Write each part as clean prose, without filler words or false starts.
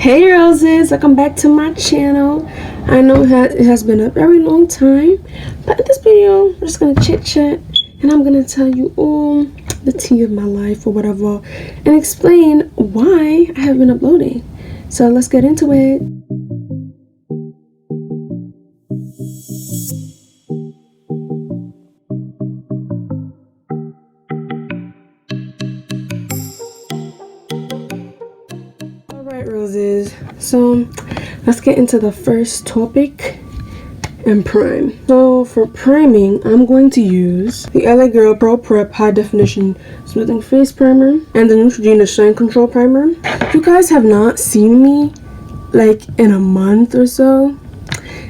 Hey roses, welcome back to my channel. I know it has been a very long time, but in this video I'm just gonna chit chat and I'm gonna tell you all the tea of my life or whatever and explain why I have been uploading. So let's get into it. Roses, so let's get into the first topic and prime. So for priming, I'm going to use the LA Girl Pro Prep High Definition Smoothing Face Primer and the Neutrogena Shine Control Primer. You guys have not seen me like in a month or so,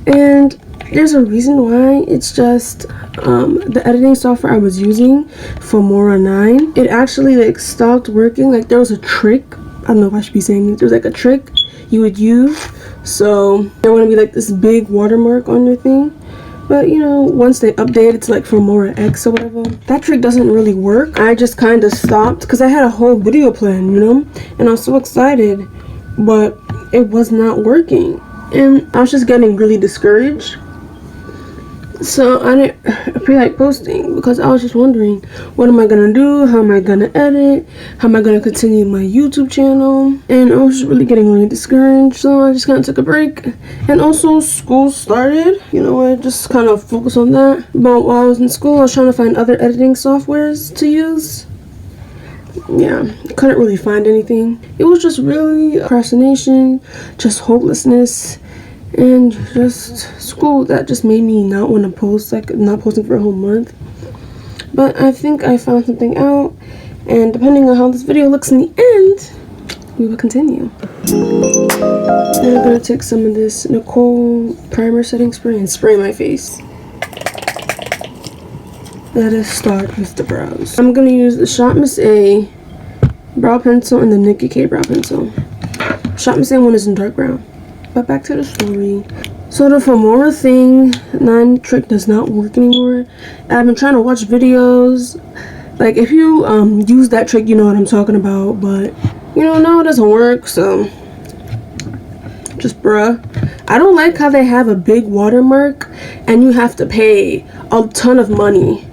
and there's a reason why. It's just the editing software I was using for Mora 9, it actually like stopped working. Like there was a trick, I don't know if I should be saying this, there's like a trick you would use so there wouldn't be like this big watermark on your thing. But you know, once they update it to like for Mora X or whatever, that trick doesn't really work. I just kind of stopped because I had a whole video plan, you know, and I was so excited, but it was not working and I was just getting really discouraged. So I didn't feel like posting because I was just wondering, what am I gonna do? How am I gonna edit? How am I gonna continue my YouTube channel? And I was just really getting really discouraged, so I just kind of took a break. And also school started, you know, I just kind of focused on that. But while I was in school, I was trying to find other editing softwares to use. Yeah, couldn't really find anything. It was just really procrastination, just hopelessness, and just school that just made me not want to post, like not posting for a whole month. But I think I found something out, and depending on how this video looks in the end, we will continue. And I'm gonna take some of this Nicka primer setting spray and spray my face. Let us start with the brows. I'm gonna use the Shopmissa brow pencil and the Nicka K Brow pencil. Shopmissa one is in dark brown. But back to the story. So the Femora thing 9 trick does not work anymore. I've been trying to watch videos. Like if you use that trick, you know what I'm talking about. But you know, no, it doesn't work. So just bruh. I don't like how they have a big watermark and you have to pay a ton of money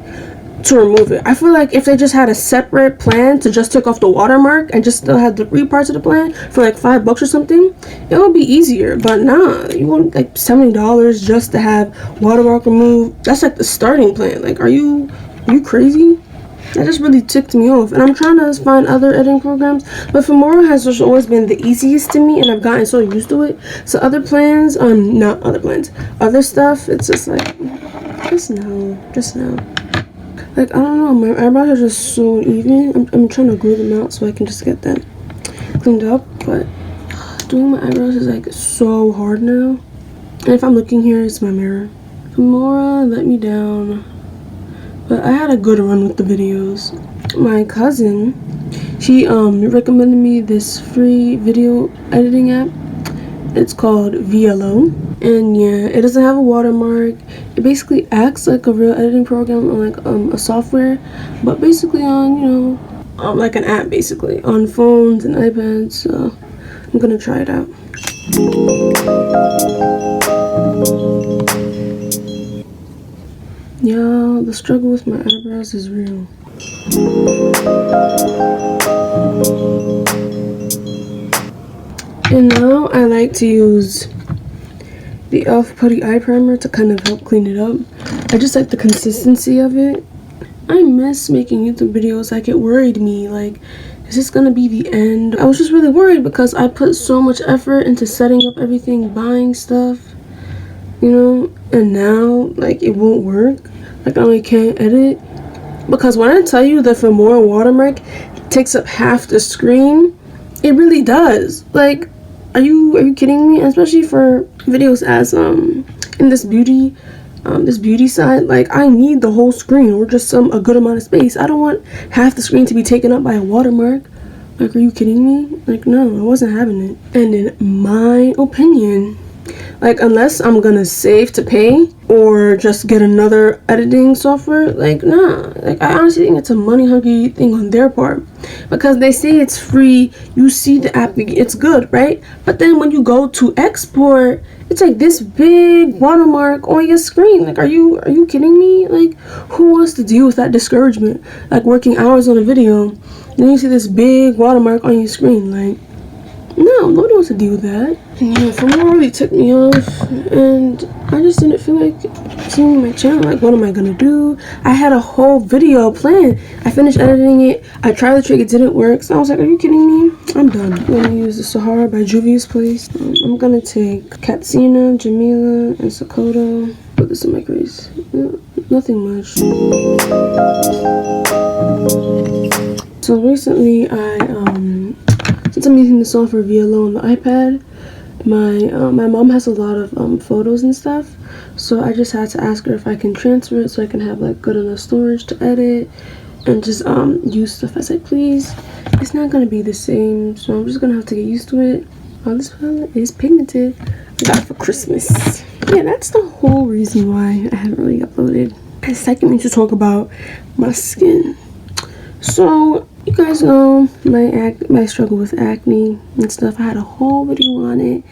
to remove it. I feel like if they just had a separate plan to just take off the watermark and just still had the 3 parts of the plan for like $5 or something, it would be easier. But nah, you want like $70 just to have watermark removed. That's like the starting plan. Like are you crazy? That just really ticked me off. And I'm trying to find other editing programs, but Femora has just always been the easiest to me and I've gotten so used to it. So other plans, not other plans, other stuff, it's just like just no. Like, I don't know, my eyebrows are just so uneven. I'm trying to glue them out so I can just get them cleaned up. But doing my eyebrows is like so hard now. And if I'm looking here, it's my mirror. Femora let me down. But I had a good run with the videos. My cousin, she recommended me this free video editing app. It's called VLLO. And yeah, it doesn't have a watermark. It basically acts like a real editing program on like a software, but basically on, you know, like an app basically on phones and iPads. So I'm gonna try it out. Y'all, the struggle with my eyebrows is real. And now I like to use the e.l.f. putty eye primer to kind of help clean it up. I just like the consistency of it. I miss making YouTube videos. Like it worried me, like is this gonna be the end? I was just really worried because I put so much effort into setting up everything, buying stuff, you know, and now like it won't work. Like I only can't edit because when I tell you the Femora watermark takes up half the screen, it really does. Like are you kidding me? Especially for videos as in this beauty side, like I need the whole screen or just a good amount of space. I don't want half the screen to be taken up by a watermark. Like are you kidding me? Like no, I wasn't having it. And in my opinion, Like, unless I'm gonna save to pay or just get another editing software, like, nah. Like, I honestly think it's a money hungry thing on their part, because they say it's free. You see the app, it's good, right? But then when you go to export, it's like this big watermark on your screen. Like, are you kidding me? Like, who wants to deal with that discouragement? Like, working hours on a video, then you see this big watermark on your screen. Like, no, nobody wants to deal with that. And yeah, FOMO really took me off, and I just didn't feel like seeing my channel. Like, what am I gonna do? I had a whole video planned. I finished editing it. I tried the trick, it didn't work. So I was like, are you kidding me? I'm done. I'm gonna use the Saharan by Juvia's Place. I'm gonna take Katsina, Jamila, and Sakota. Put this in my crease. Nothing much. So recently, since I'm using the software VLLO on the iPad, my mom has a lot of photos and stuff, so I just had to ask her if I can transfer it so I can have like good enough storage to edit and just use stuff as I please. It's not gonna be the same, so I'm just gonna have to get used to it. Oh, this palette is pigmented. I got it for Christmas. Yeah, that's the whole reason why I haven't really uploaded. And second, we need to talk about my skin. So you guys know my struggle with acne and stuff. I had a whole video on it,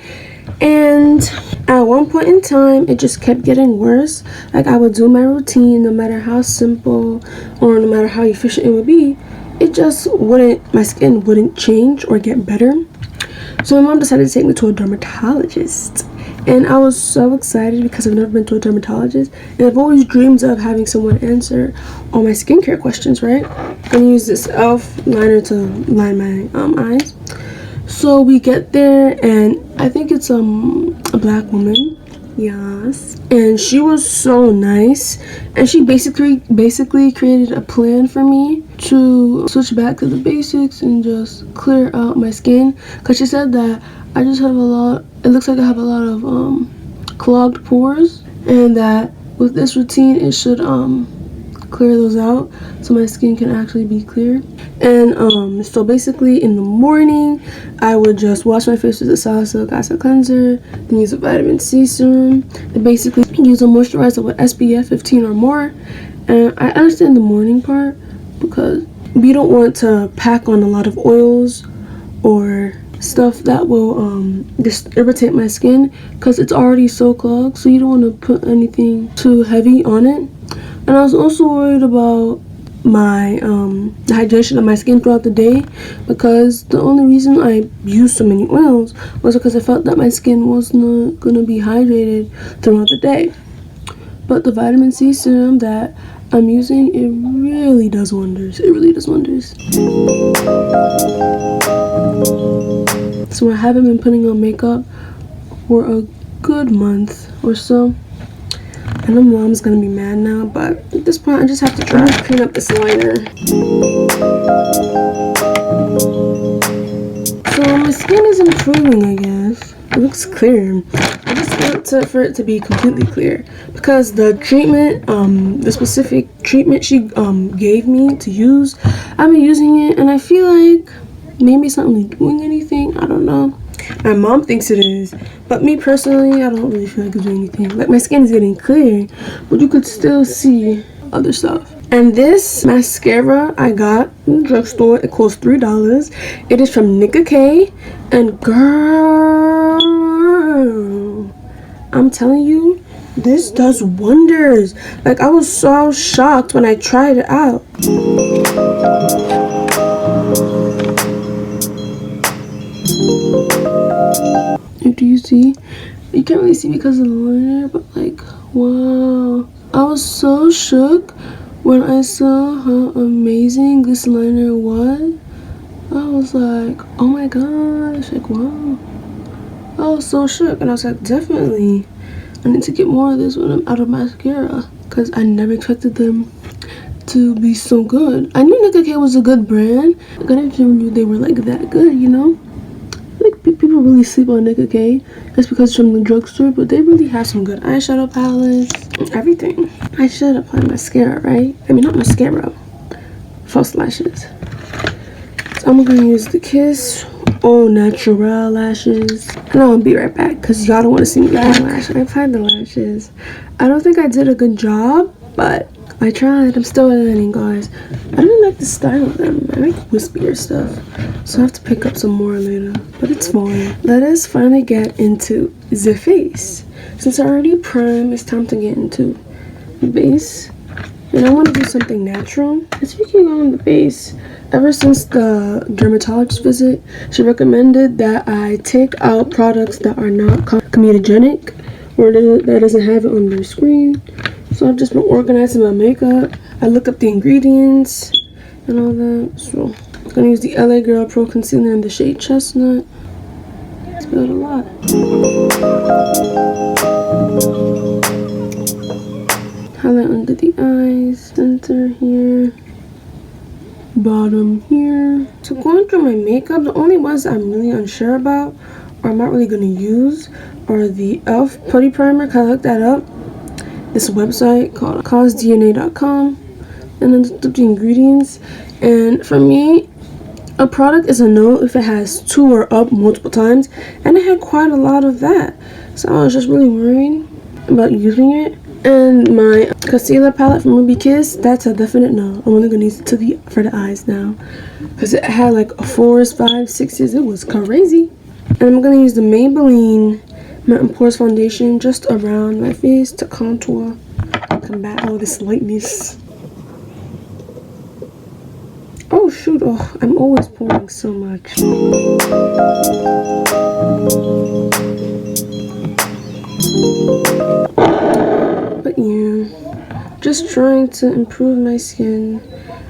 and at one point in time it just kept getting worse. Like, I would do my routine, no matter how simple or no matter how efficient it would be, it just wouldn't, my skin wouldn't change or get better. So my mom decided to take me to a dermatologist, and I was so excited because I've never been to a dermatologist, and I've always dreamed of having someone answer all my skincare questions, right? I'm gonna use this e.l.f. liner to line my eyes. So we get there, and I think it's a black woman, yes, and she was so nice, and she basically created a plan for me to switch back to the basics and just clear out my skin, because she said that I just have a lot, it looks like I have a lot of clogged pores, and that with this routine it should clear those out so my skin can actually be clear. And so basically in the morning I would just wash my face with a salicylic acid cleanser, then use a vitamin C serum, and basically use a moisturizer with SPF 15 or more. And I understand the morning part because we don't want to pack on a lot of oils or stuff that will just irritate my skin, because it's already so clogged, so you don't want to put anything too heavy on it. And I was also worried about my the hydration of my skin throughout the day, because the only reason I used so many oils was because I felt that my skin was not gonna be hydrated throughout the day. But the vitamin C serum that I'm using, it really does wonders. It really does wonders. So I haven't been putting on makeup for a good month or so. I know mom's gonna be mad now, but at this point I just have to try to clean up this liner. So my skin is improving, I guess. It looks clear. I just want for it to be completely clear, because the treatment, the specific treatment she gave me to use, I've been using it and I feel like maybe it's not really doing anything. I don't know. My mom thinks it is, but me personally, I don't really feel like it's doing anything. Like, my skin is getting clear, but you could still see other stuff. And this mascara I got in the drugstore. It costs $3. It is from Nicka K, and girl, I'm telling you, this does wonders. Like, I was so shocked when I tried it out. Do you see? You can't really see because of the liner, but like, wow. I was so shook when I saw how amazing this liner was. I was like, oh my gosh, like, wow. I was so shook, and I was like, definitely I need to get more of this when I'm out of mascara, because I never expected them to be so good. I knew Nicka K was a good brand, like, I never knew they were like that good, you know? Like, people really sleep on Nicka K just because it's from the drugstore, but they really have some good eyeshadow palettes and everything. I should apply mascara, right? I mean, not mascara, false lashes. So I'm gonna use the Kiss own Naturale lashes. And I'll be right back because y'all don't want to see me apply lashes. I applied the lashes. I don't think I did a good job, but I tried. I'm still learning, guys. I don't like the style of them. I like wispier stuff, so I have to pick up some more later, but it's fine. Let us finally get into the face. Since I already primed, it's time to get into the base. And I want to do something natural. Speaking on the base, ever since the dermatologist visit, she recommended that I take out products that are not comedogenic or that doesn't have it on their screen. So I've just been organizing my makeup. I looked up the ingredients and all that. So I'm gonna use the LA Girl Pro Concealer in the shade Chestnut. It's got a lot. Highlight under the eyes, center here, bottom here. So going through my makeup, the only ones I'm really unsure about or I'm not really gonna use are the e.l.f. Putty Primer, cause I looked that up. This website called causedna.com, and then the ingredients. And for me, a product is a no if it has 2 or up multiple times, and it had quite a lot of that. So I was just really worried about using it. And my concealer palette from Ruby Kiss, that's a definite no. I'm only gonna use it for the eyes now, because it had like a 4s, 5s, 6s. It was crazy. And I'm gonna use the Maybelline Matte Foundation just around my face to contour and combat all this lightness. Oh shoot! Oh, I'm always pouring so much. But yeah, just trying to improve my skin.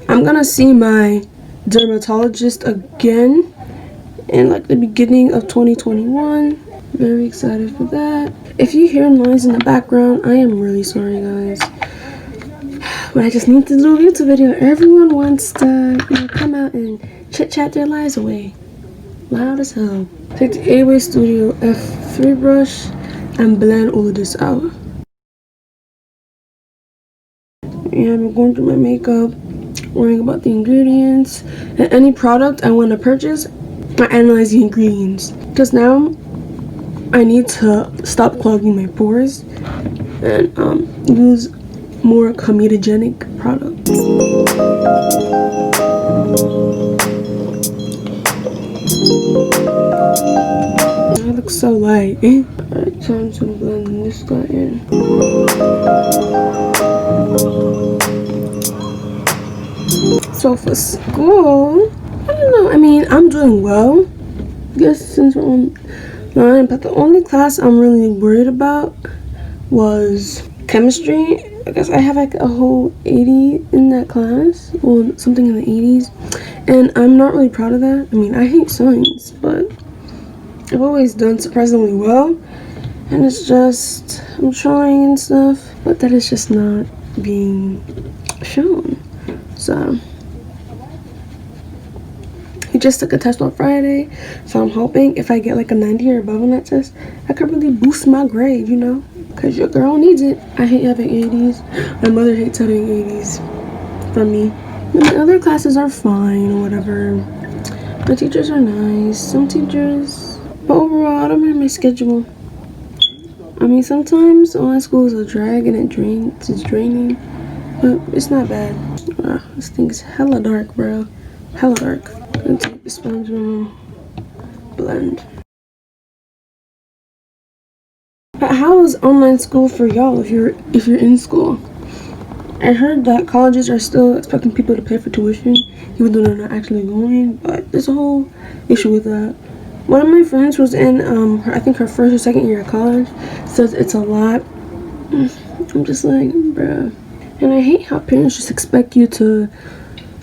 I'm gonna see my dermatologist again in like the beginning of 2021. Very excited for that. If you hear noise in the background, I am really sorry, guys. But I just need to do a YouTube video. Everyone wants to, come out and chit chat their lives away. Loud as hell. Take the A-Way Studio F3 brush and blend all of this out. Yeah, I'm going through my makeup, worrying about the ingredients. And any product I want to purchase, I analyze the ingredients. Because now, I need to stop clogging my pores and use more comedogenic products. I look so light. Alright, time to blend this guy in. So for school, I don't know. I mean, I'm doing well. I guess since we're online, but the only class I'm really worried about was chemistry. I guess I have like a whole 80 in that class, or something in the 80s, and I'm not really proud of that. I mean, I hate science, but I've always done surprisingly well, and it's just I'm trying and stuff, but that is just not being shown. So we just took a test on Friday, so I'm hoping if I get like a 90 or above on that test, I could really boost my grade, because your girl needs it. I hate having 80s. My mother hates having 80s from me. And the other classes are fine or whatever. My teachers are nice. Some teachers, but overall, I don't mind my schedule. I mean, sometimes online school is a drag and it's draining, but it's not bad. Wow, this thing is hella dark, bro. Hella dark. I'm gonna take the sponge and blend. But how is online school for y'all if you're in school? I heard that colleges are still expecting people to pay for tuition even though they're not actually going, but there's a whole issue with that. One of my friends was in I think her first or second year of college, says it's a lot. I'm just like, bruh. And I hate how parents just expect you to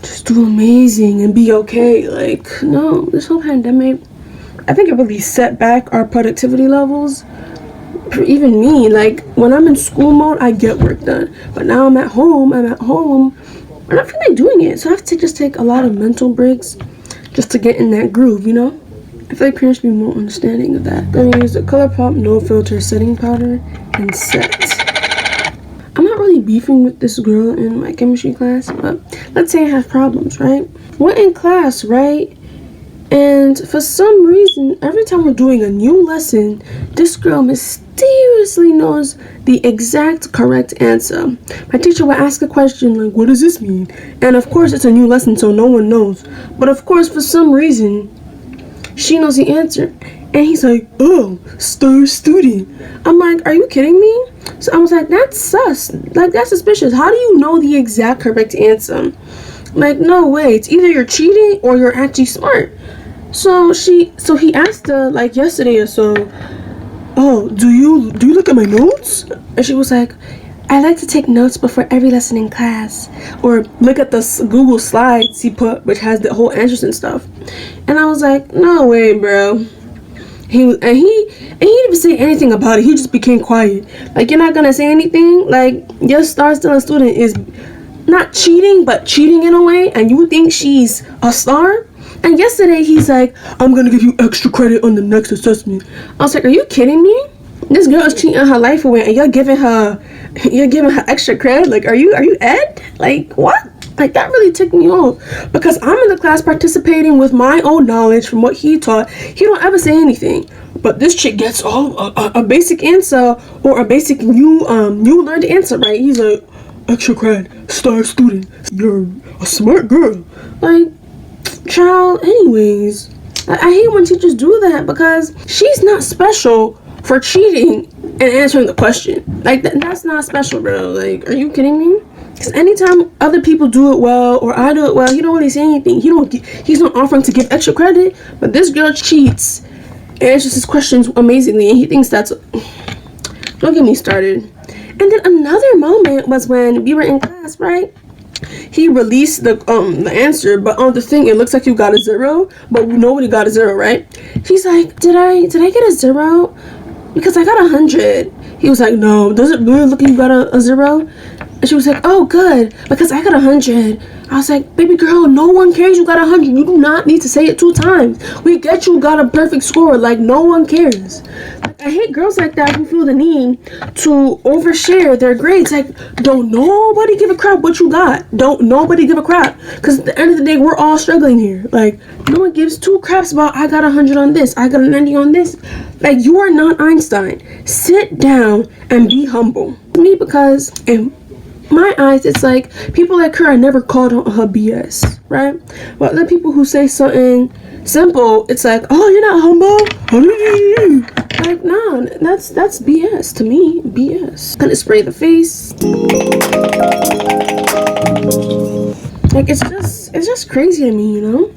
just do amazing and be okay. Like, no, this whole pandemic, I think it really set back our productivity levels. For even me, like when I'm in school mode, I get work done. But now I'm at home, and I don't feel like doing it. So I have to just take a lot of mental breaks just to get in that groove, I feel like parents should be more understanding of that. I'm gonna use the Colourpop No Filter Setting Powder and set. I'm not really beefing with this girl in my chemistry class, but let's say I have problems, right? We're in class, right? And for some reason, every time we're doing a new lesson, this girl mysteriously knows the exact correct answer. My teacher would ask a question like, what does this mean? And of course, it's a new lesson, so no one knows. But of course, for some reason, she knows the answer. And he's like, oh, star student. I'm like, are you kidding me? So I was like, that's sus. Like, that's suspicious. How do you know the exact correct answer? Like, no way. It's either you're cheating or you're actually smart. So he asked her like yesterday or so, oh, do you look at my notes? And she was like, I like to take notes before every lesson in class, or look at the Google slides he put, which has the whole answers and stuff. And I was like, no way, bro. He didn't even say anything about it. He just became quiet. Like, you're not gonna say anything? Like, your star still a student is not cheating, but cheating in a way, and you think she's a star? And yesterday he's like, I'm gonna give you extra credit on the next assessment. I was like, are you kidding me? This girl is cheating her life away and you're giving her extra credit? Like, are you Ed? Like, what? Like, that really took me off, because I'm in the class participating with my own knowledge from what he taught. He don't ever say anything, but this chick gets all a basic answer, or a basic new learned answer, right? He's like, extra credit, star student, you're a smart girl. Like, child, anyways, I hate when teachers do that, because she's not special for cheating and answering the question. Like, that's not special, bro. Like, are you kidding me? Because anytime other people do it well, or I do it well, he don't really say anything. He's not offering to give extra credit. But this girl cheats and answers his questions amazingly, and he thinks that's... Don't get me started. And then another moment was when we were in class, right? He released the answer, but on the thing it looks like you got a 0, but nobody got a 0, right? He's like, did I get a 0? Because I got 100. He was like, no, does it really look like you got a 0? And she was like, oh, good, because I got 100. I was like, baby girl, no one cares you got 100. You do not need to say it 2 times. We get you got a perfect score. Like, no one cares. Like, I hate girls like that who feel the need to overshare their grades. Like, don't nobody give a crap what you got. Don't nobody give a crap. Because at the end of the day, we're all struggling here. Like, no one gives 2 craps about I got 100 on this, I got a 90 on this. Like, you are not Einstein. Sit down and be humble. Me, because... my eyes, it's like people like her are never called on her BS, right? But other people who say something simple, it's like, oh, you're not humble. Like, nah, that's BS to me. BS. Gonna spray the face. Like, it's just crazy to me, you know?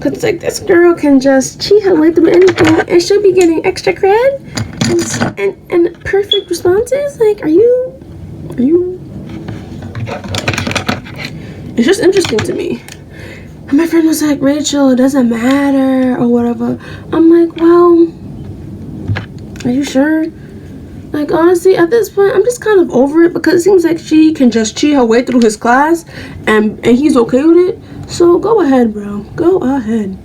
Cause like, this girl can just cheat her way through anything, and she'll be getting extra cred and perfect responses. Like, are you? It's just interesting to me. And my friend was like, Rachel, it doesn't matter or whatever. I'm like, well, are you sure? Like, honestly, at this point, I'm just kind of over it, because it seems like she can just cheat her way through his class, and he's okay with it. So go ahead, bro. Go ahead.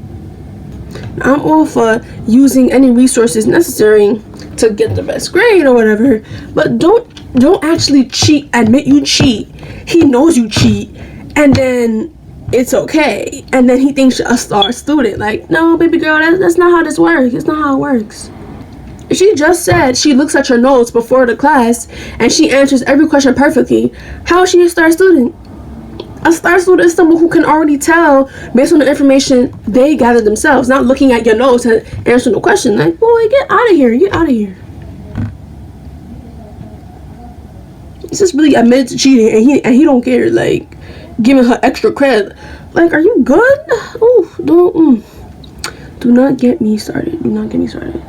I'm all for using any resources necessary to get the best grade or whatever, but don't actually cheat. Admit you cheat. He knows you cheat, and then it's okay, and then he thinks you're a star student. Like, no, baby girl, that's not how this works. It's not how it works. She just said she looks at your notes before the class and she answers every question perfectly. How is she a star student? A star student is someone who can already tell based on the information they gather themselves, not looking at your notes and answering the question. Like, boy, get out of here. Get out of here. He's just really admitted to cheating, and he don't care. Like, giving her extra credit. Like, are you good? Oh, do not get me started. Do not get me started.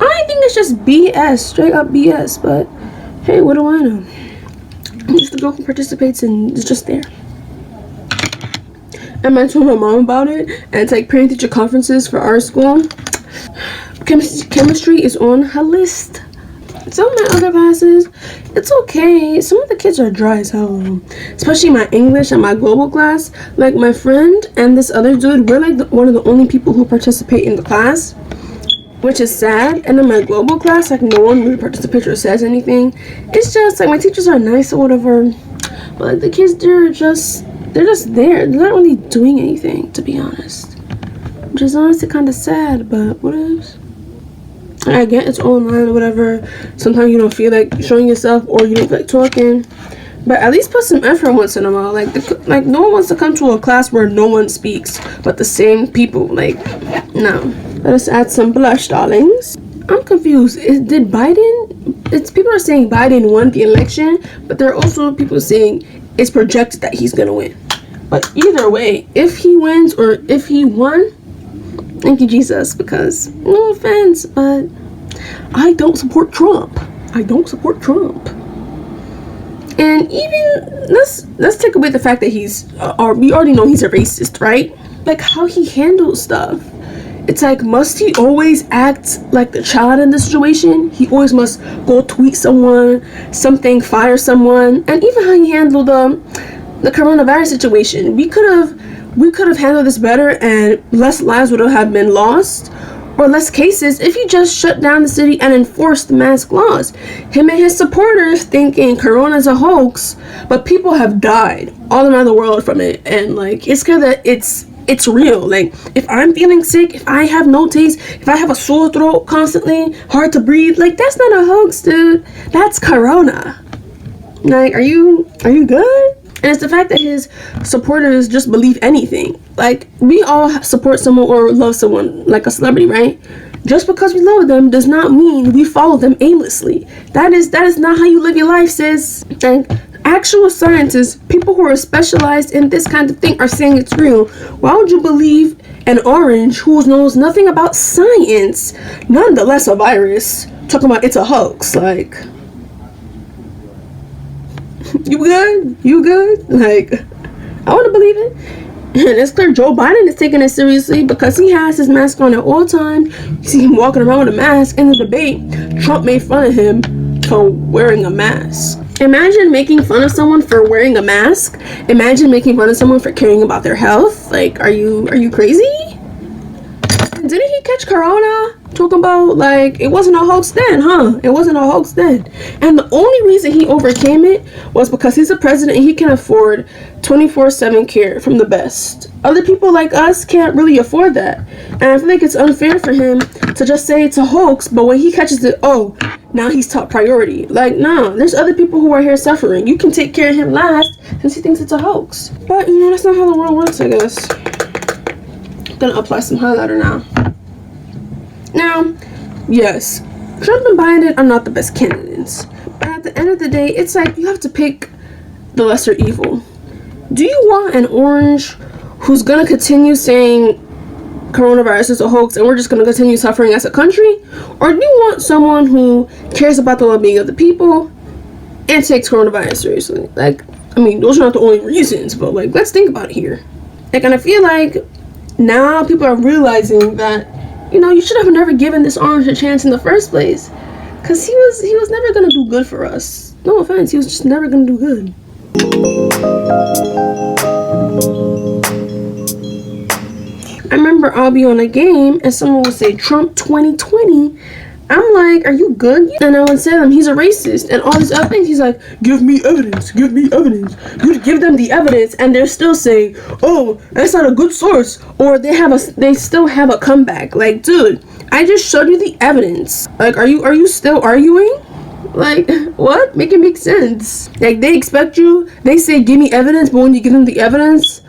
I think it's just BS, straight up BS. But hey, what do I know? Just the girl who participates and is just there. And I told my mom about it, and it's like parent teacher conferences for our school. Chemistry is on her list. Some of my other classes, it's okay. Some of the kids are dry as hell, especially my English and my global class. Like, my friend and this other dude, we're like one of the only people who participate in the class, which is sad. And in my global class, like, no one really participates or says anything. It's just like my teachers are nice or whatever, but like the kids, they're just they're just there. They're not really doing anything, to be honest. Which is honestly kind of sad, but what else? I get it's online or whatever. Sometimes you don't feel like showing yourself or you don't feel like talking. But at least put some effort once in a while. Like no one wants to come to a class where no one speaks but the same people. Like, no. Let us add some blush, darlings. I'm confused. Did Biden? People are saying Biden won the election, but there are also people saying it's projected that he's gonna win. But either way, if he wins or if he won, thank you, Jesus, because no offense, but I don't support Trump. I don't support Trump. And even let's take away the fact that we already know he's a racist, right? Like how he handles stuff. It's like, must he always act like the child in this situation? He always must go tweet someone, something, fire someone, and even how he handled the coronavirus situation. We could have handled this better, and less lives would have been lost, or less cases, if he just shut down the city and enforced mask laws. Him and his supporters thinking Corona's a hoax, but people have died all around the world from it, and like it's clear that it's real. Like if I'm feeling sick, if I have no taste, if I have a sore throat constantly, hard to breathe, like that's not a hoax, dude. That's Corona. Like, are you good? And it's the fact that his supporters just believe anything. Like, we all support someone or love someone, like a celebrity, right? Just because we love them does not mean we follow them aimlessly. That is not how you live your life, sis. And actual scientists, people who are specialized in this kind of thing, are saying it's real. Why would you believe an orange who knows nothing about science, nonetheless a virus, talking about it's a hoax? Like, you good? You good? Like, I want to believe it. And it's clear Joe Biden is taking it seriously because he has his mask on at all times. You see him walking around with a mask. In the debate, Trump made fun of him for wearing a mask. Imagine making fun of someone for wearing a mask. Imagine making fun of someone for caring about their health. Like, are you crazy? Didn't he catch Corona? Talking about, like, it wasn't a hoax then, huh? It wasn't a hoax then. And the only reason he overcame it was because he's a president and he can afford 24/7 care from the best. Other people like us can't really afford that. And I feel like it's unfair for him to just say it's a hoax, but when he catches it, oh, now he's top priority. Like, no, there's other people who are here suffering. You can take care of him last since he thinks it's a hoax. But, you know, that's not how the world works, I guess. I'm gonna apply some highlighter now. Now, yes, Trump and Biden are not the best candidates. But at the end of the day, it's like you have to pick the lesser evil. Do you want an orange who's gonna continue saying coronavirus is a hoax and we're just gonna continue suffering as a country? Or do you want someone who cares about the well-being of the people and takes coronavirus seriously? Like, I mean, those are not the only reasons, but like, let's think about it here. Like, and I feel like now people are realizing that, you know, you should have never given this orange a chance in the first place, because he was never gonna do good for us. No offense, he was just never gonna do good. I remember I'll be on a game and someone would say Trump 2020. I'm like, are you good? And I would say to them, he's a racist and all these other things. He's like, give me evidence, give me evidence. You give them the evidence and they're still saying, oh, that's not a good source. Or they still have a comeback. Like, dude, I just showed you the evidence. Like, are you still arguing? Like, what? Make it make sense. Like, they expect you, they say give me evidence, but when you give them the evidence,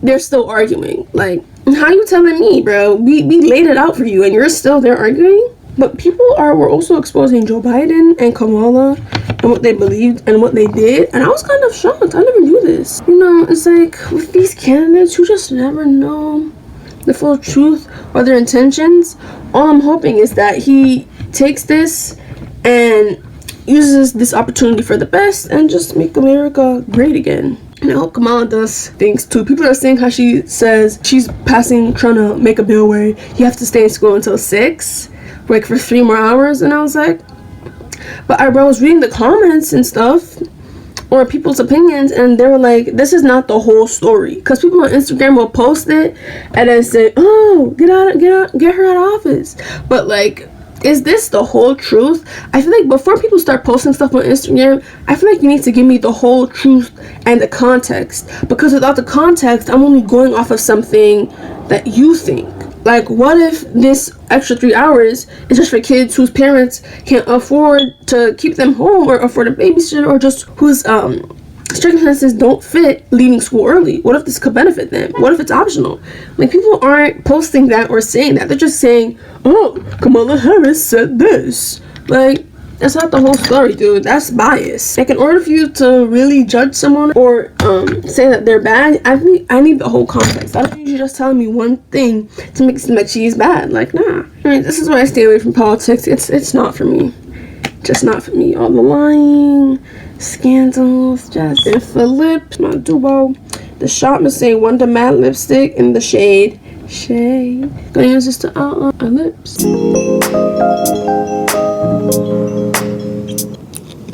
they're still arguing. Like, how you telling me, bro? We laid it out for you and you're still there arguing? But people were also exposing Joe Biden and Kamala and what they believed and what they did. And I was kind of shocked. I never knew this. You know, it's like with these candidates, you just never know the full truth or their intentions. All I'm hoping is that he takes this and uses this opportunity for the best and just make America great again. And I hope Kamala does things too. People are saying how she says she's trying to make a bill where you have to stay in school until 6. Like for 3 more hours, and I was like, but I was reading the comments and stuff or people's opinions, and they were like, this is not the whole story, because people on Instagram will post it and then say, oh, get her out of office. But like, is this the whole truth? I feel like before people start posting stuff on Instagram, I feel like you need to give me the whole truth and the context, because without the context, I'm only going off of something that you think. Like, what if this extra 3 hours is just for kids whose parents can't afford to keep them home or afford a babysitter, or just whose circumstances don't fit leaving school early? What if this could benefit them? What if it's optional? Like, people aren't posting that or saying that. They're just saying, oh, Kamala Harris said this. Like, that's not the whole story, dude. That's bias. Like, in order for you to really judge someone or say that they're bad, I need the whole context. I don't need you just telling me one thing to make it seem like she's bad. Like, nah. Alright, this is why I stay away from politics. It's not for me. Just not for me. All the lying, scandals, just and for lips, my duo. The Shopmissa Wonder Matte Lipstick in the shade. Gonna use this to our lips.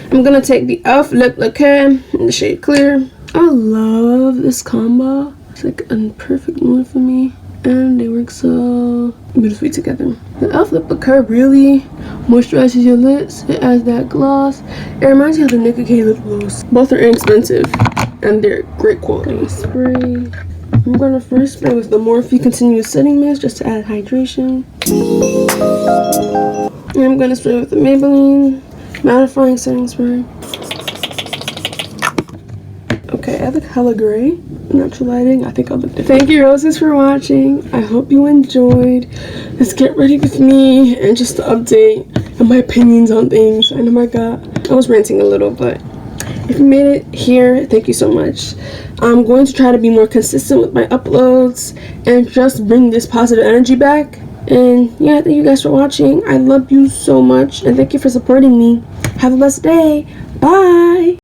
I'm gonna take the e.l.f. Lip Lacquer in the shade Clear. I love this combo. It's like a perfect mood for me, and they work so beautifully together. The e.l.f. Lip Lacquer really moisturizes your lips. It adds that gloss. It reminds you of the Nicka K lip gloss. Both are inexpensive and they're great quality. Spray. I'm gonna first spray with the Morphe Continuous Setting Mist just to add hydration. And I'm gonna spray with the Maybelline Mattifying Setting Spray. Okay, I look hella gray. Natural lighting, I think I'll look different. Thank you, roses, for watching. I hope you enjoyed. Let's get ready with me and just to update and my opinions on things. I know I was ranting a little, but if you made it here, thank you so much. I'm going to try to be more consistent with my uploads and just bring this positive energy back. And yeah, thank you guys for watching. I love you so much, and thank you for supporting me. Have a blessed day. Bye.